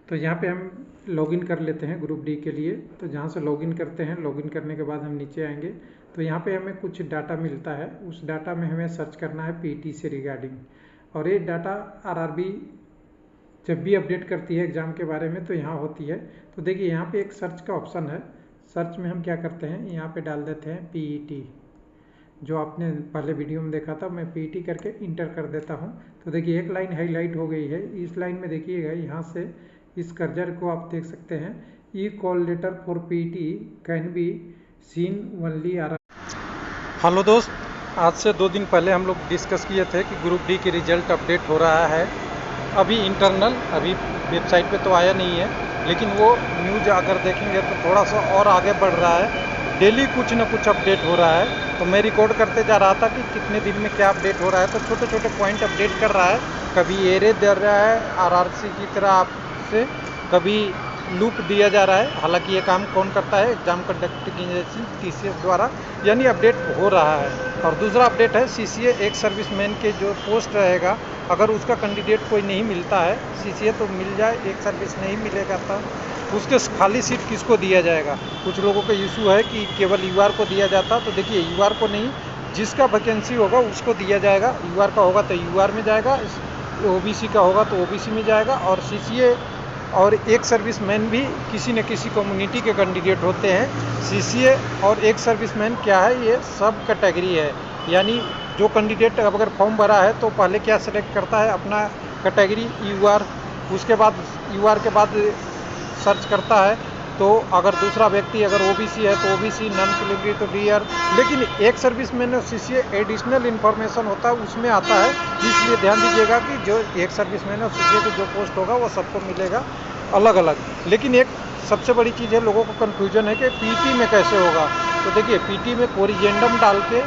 तो यहाँ पे हम लॉगिन कर लेते हैं ग्रुप डी के लिए। तो जहाँ से लॉगिन करते हैं, लॉगिन करने के बाद हम नीचे आएंगे तो यहाँ पे हमें कुछ डाटा मिलता है। उस डाटा में हमें सर्च करना है पीटी से रिगार्डिंग, और ये डाटा आरआरबी जब भी अपडेट करती है एग्ज़ाम के बारे में तो यहाँ होती है। तो देखिए यहाँ पे एक सर्च का ऑप्शन है। सर्च में हम क्या करते हैं, यहाँ पे डाल देते हैं पीईटी, जो आपने पहले वीडियो में देखा था। मैं पीईटी करके इंटर कर देता हूँ। तो देखिए एक लाइन हाईलाइट हो गई है। इस लाइन में देखिएगा, यहाँ से इस कर्सर को आप देख सकते हैं, E call letter for PET can be seen only are. Hello दोस्त, आज से 2 दिन पहले हम लोग डिस्कस किए थे कि ग्रुप डी की रिजल्ट अपडेट हो रहा है। अभी इंटरनल, अभी वेबसाइट पे तो आया नहीं है, लेकिन वो न्यूज़ अगर देखेंगे तो थोड़ा सा और आगे बढ़ रहा है। डेली कुछ न कुछ अपडेट हो रहा है। तो मैं रिकॉर्ड करते जा रहा था कि कितने दिन में क्या अपडेट हो रहा है। तो छोटे छोटे पॉइंट अपडेट कर रहा है। कभी एरे दे रहा है आरआरसी की तरह आपसे, कभी लूप दिया जा रहा है। हालांकि ये काम कौन करता है, एग्जाम कंडक्टिंग एजेंसी टीसीएस द्वारा, यानी अपडेट हो रहा है। और दूसरा अपडेट है सीसीए एक सर्विसमैन के जो पोस्ट रहेगा, अगर उसका कैंडिडेट कोई नहीं मिलता है, सीसीए तो मिल जाए, एक सर्विस नहीं मिलेगा तो उसके खाली सीट किसको दिया जाएगा। कुछ लोगों का इशू है कि केवल यूआर को दिया जाता। तो देखिए यूआर को नहीं, जिसका वैकेंसी होगा उसको दिया जाएगा। यूआर का होगा तो यूआर में जाएगा, ओबीसी का होगा तो ओबीसी में जाएगा। और सीसीए और एक सर्विसमैन भी किसी न किसी कम्युनिटी के कैंडिडेट होते हैं। सीसीए और एक सर्विसमैन क्या है, ये सब कैटेगरी है। यानी जो कैंडिडेट अगर फॉर्म भरा है तो पहले क्या सेलेक्ट करता है, अपना कैटेगरी यूआर, उसके बाद यूआर के बाद सर्च करता है। तो अगर दूसरा व्यक्ति अगर ओबीसी है तो ओबीसी, नॉन क्रिमिनल तो डीआर। लेकिन एक सर्विसमैन और सीसीए एडिशनल इन्फॉर्मेशन होता है, उसमें आता है। इसलिए ध्यान दीजिएगा कि जो एक सर्विसमैन और सीसीए को जो पोस्ट होगा वो सबको मिलेगा अलग अलग। लेकिन एक सबसे बड़ी चीज़ है, लोगों को कन्फ्यूजन है कि पीटी में कैसे होगा। तो देखिए पीटी में कोरिजेंडम डाल के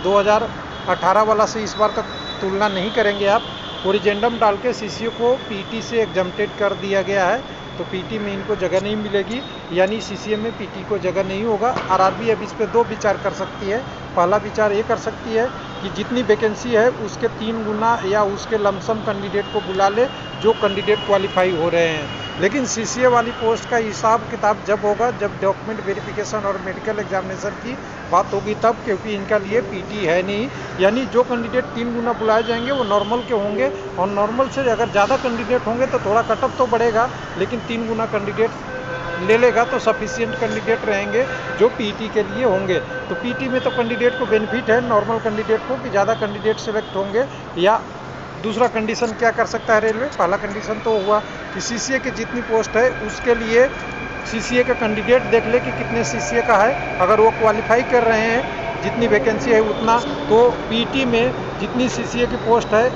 2018 वाला से इस बार तक तुलना नहीं करेंगे आप। कोरिजेंडम डाल के सीसीए को पीटी से एग्जम्प्टेड कर दिया गया है। तो पीटी में इनको जगह नहीं मिलेगी, यानी सीसीए में पीटी को जगह नहीं होगा। आरआरबी अब इस पे 2 विचार कर सकती है। पहला विचार ये कर सकती है कि जितनी वैकेंसी है उसके 3 गुना या उसके लमसम कैंडिडेट को बुला ले जो कैंडिडेट क्वालिफाई हो रहे हैं। लेकिन सीसीए वाली पोस्ट का हिसाब किताब जब होगा, जब डॉक्यूमेंट वेरिफिकेशन और मेडिकल एग्जामिनेशन की बात होगी तब, क्योंकि इनका लिए पीटी है नहीं। यानी जो कैंडिडेट 3 गुना बुलाए जाएंगे वो नॉर्मल के होंगे, और नॉर्मल से अगर ज़्यादा कैंडिडेट होंगे तो थोड़ा कटअप तो बढ़ेगा, लेकिन 3 गुना कैंडिडेट ले लेगा तो सफिशिएंट कैंडिडेट रहेंगे जो पीटी के लिए होंगे। तो पीटी में तो कैंडिडेट को बेनिफिट है नॉर्मल कैंडिडेट को कि ज़्यादा कैंडिडेट सेलेक्ट होंगे। या दूसरा कंडीशन क्या कर सकता है रेलवे, पहला कंडीशन तो हुआ कि सीसीए की जितनी पोस्ट है उसके लिए सीसीए का कैंडिडेट देख ले कि कितने सीसीए का है। अगर वो क्वालिफाई कर रहे हैं, जितनी वैकेंसी है उतना, तो पीटी में जितनी सीसीए की पोस्ट है,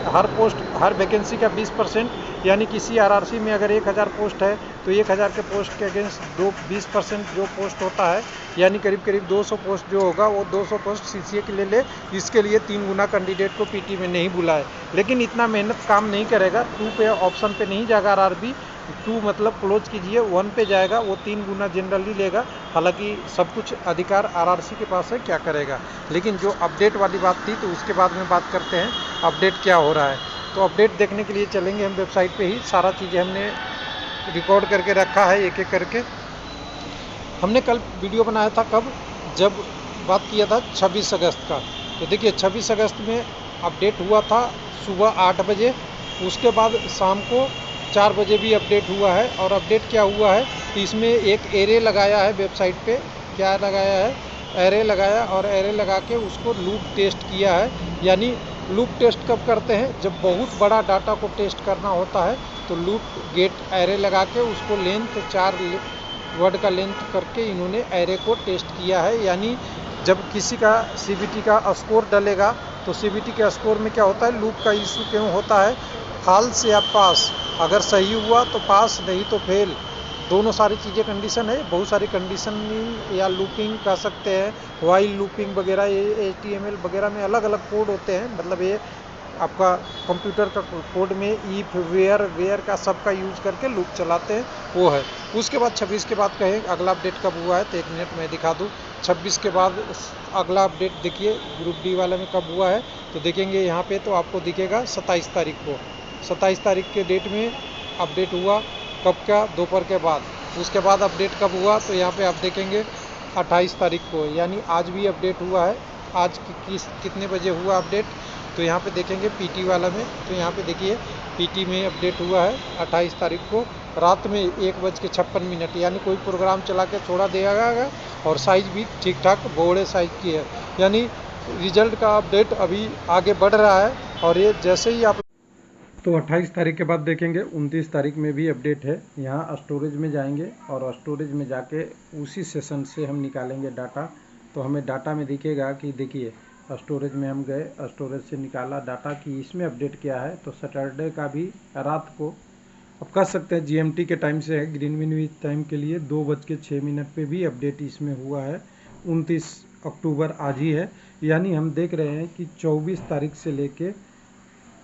हर वैकेंसी का 20%, यानी किसी आरआरसी में अगर 1000 पोस्ट है तो 1000 के पोस्ट के अगेंस्ट 20% जो पोस्ट होता है, यानी करीब करीब 200 पोस्ट जो होगा वो 200 पोस्ट सीसीए के ले। इसके लिए 3 गुना कैंडिडेट को पीटी में नहीं बुलाए। लेकिन इतना मेहनत काम नहीं करेगा। 2 पे ऑप्शन पे नहीं जाएगा आरआरबी। 2 मतलब क्लोज कीजिए, 1 पे जाएगा, वो 3 गुना जनरली लेगा। हालांकि सब कुछ अधिकार आरआरसी के पास है, क्या करेगा। लेकिन जो अपडेट वाली बात थी तो उसके बाद में बात करते हैं अपडेट क्या हो रहा है। तो अपडेट देखने के लिए चलेंगे हम वेबसाइट पे ही। सारा चीज़ें हमने रिकॉर्ड करके रखा है एक एक करके। हमने कल वीडियो बनाया था, कब, जब बात किया था 26 अगस्त का। तो देखिए 26 अगस्त में अपडेट हुआ था सुबह 8 बजे। उसके बाद शाम को 4 बजे भी अपडेट हुआ है। और अपडेट क्या हुआ है तो इसमें एक एरे लगाया है वेबसाइट पे। क्या लगाया है, एरे लगाया, और एरे लगा के उसको लूप टेस्ट किया है। यानी लूप टेस्ट कब करते हैं, जब बहुत बड़ा डाटा को टेस्ट करना होता है तो लूप गेट एरे लगा के उसको लेंथ 4 वर्ड का लेंथ करके इन्होंने एरे को टेस्ट किया है। यानी जब किसी का सीबीटी का स्कोर डलेगा तो सीबीटी के स्कोर में क्या होता है, लूप का इशू क्यों होता है, फॉल्स या पास। अगर सही हुआ तो पास, नहीं तो फेल। दोनों सारी चीज़ें कंडीशन है। बहुत सारी कंडीशनिंग या लूपिंग कह सकते हैं, वाइल लूपिंग वगैरह, ये HTML वगैरह में अलग अलग कोड होते हैं। मतलब ये आपका कंप्यूटर का कोड में ईफ, वेयर का सबका यूज करके लूप चलाते हैं, वो है। उसके बाद 26 के बाद कहें अगला अपडेट कब हुआ है तो 1 मिनट में दिखा दूँ। 26 के बाद अगला अपडेट देखिए ग्रुप डी वाले में कब हुआ है तो देखेंगे यहाँ पे, तो आपको दिखेगा 27 तारीख को। 27 तारीख के डेट में अपडेट हुआ। कब का, दोपहर के बाद। उसके बाद अपडेट कब हुआ, तो यहाँ पे आप देखेंगे 28 तारीख को, यानी आज भी अपडेट हुआ है। आज कितने बजे हुआ अपडेट, तो यहाँ पे देखेंगे पीटी वाला में, तो यहाँ पे देखिए पीटी में अपडेट हुआ है 28 तारीख को रात में 1:56, यानी कोई प्रोग्राम चला के छोड़ा दिया गया और साइज़ भी ठीक ठाक बड़े साइज़ की है, यानी रिजल्ट का अपडेट अभी आगे बढ़ रहा है। और ये जैसे ही आप तो 28 तारीख के बाद देखेंगे 29 तारीख में भी अपडेट है। यहाँ स्टोरेज में जाएंगे और स्टोरेज में जाके उसी सेशन से हम निकालेंगे डाटा। तो हमें डाटा में दिखेगा कि देखिए स्टोरेज में हम गए, स्टोरेज से निकाला डाटा कि इसमें अपडेट क्या है। तो सैटरडे का भी रात को आप कह सकते हैं जीएमटी के टाइम से है, ग्रीनविच टाइम के लिए 2:06 पे भी अपडेट इसमें हुआ है। 29 अक्टूबर आज ही है, यानी हम देख रहे हैं कि 24 तारीख से लेके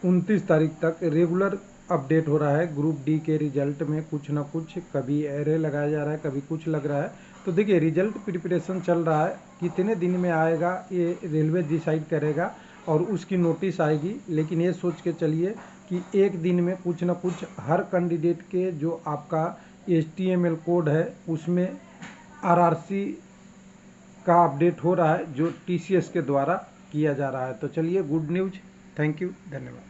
29 तारीख तक रेगुलर अपडेट हो रहा है। ग्रुप डी के रिजल्ट में कुछ ना कुछ, कभी एरे लगाया जा रहा है, कभी कुछ लग रहा है। तो देखिए रिजल्ट प्रिपरेशन चल रहा है, कितने दिन में आएगा ये रेलवे डिसाइड करेगा और उसकी नोटिस आएगी। लेकिन ये सोच के चलिए कि एक दिन में कुछ ना कुछ हर कैंडिडेट के जो आपका HTML कोड है उसमें RRC का अपडेट हो रहा है, जो TCS के द्वारा किया जा रहा है। तो चलिए गुड न्यूज़, थैंक यू, धन्यवाद।